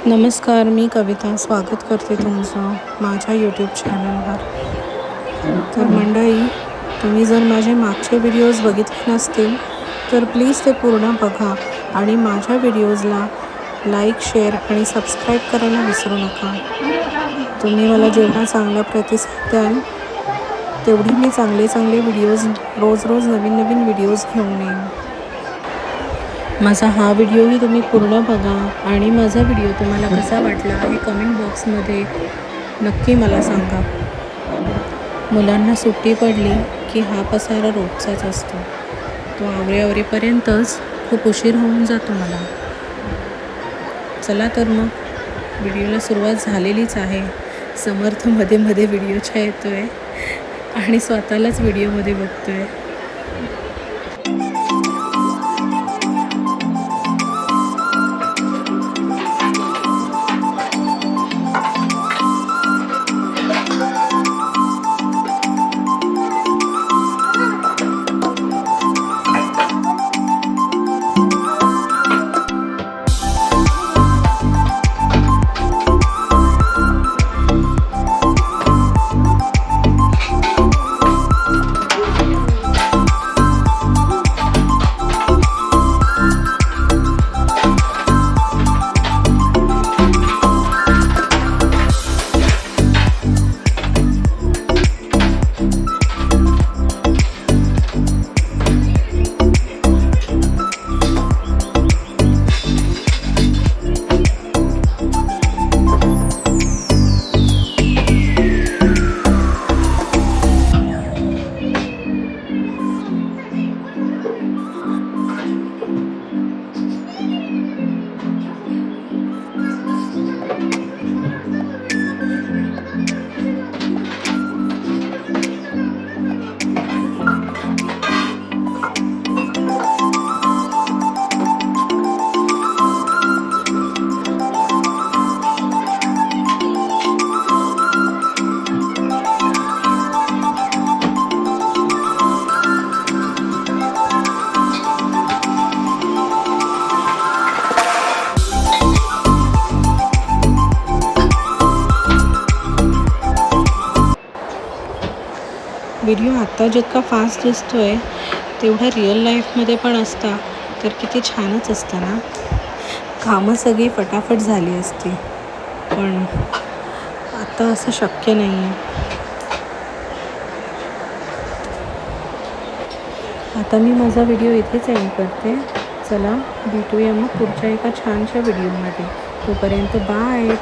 नमस्कार, मी कविता स्वागत करते तुमचं माझ्या यूट्यूब चॅनलवर. तर मंडळी, तुम्ही जर माझे मागचे व्हिडिओज बघितले नसतील तर प्लीज ते पूर्ण बघा आणि माझ्या व्हिडिओजला लाईक, शेअर आणि सबस्क्राईब करायला विसरू नका. तुम्ही मला जेवढा चांगला प्रतिसाद द्याल तेवढी मी चांगले व्हिडिओज रोज नवीन व्हिडिओज घेऊन येईन. माझा हा व्हिडिओही तुम्ही पूर्ण बघा आणि माझा व्हिडिओ तुम्हाला कसा वाटला हे कमेंट बॉक्समध्ये नक्की मला सांगा. मुलांना सुट्टी पडली की हा पसारा रोजचाच असतो. तो आवरेपर्यंतच खूप उशीर होऊन जातो मला. चला तर मग, व्हिडिओला सुरुवात झालेलीच आहे. समर्थ मध्ये व्हिडिओच्या येतोय आणि स्वतःलाच व्हिडिओमध्ये बघतोय. व्हिडिओ आत्ता जितका फास्ट दिसतोय तेवढा रिअल लाईफमध्ये पण असता तर किती छानच असतं ना. कामं सगळी फटाफट झाली असती, पण आता असं शक्य नाही आहे. आता मी माझा व्हिडिओ इथेच एंड करते. चला, भेटूया मग पुढच्या एका छानशा व्हिडिओमध्ये. तोपर्यंत बाय.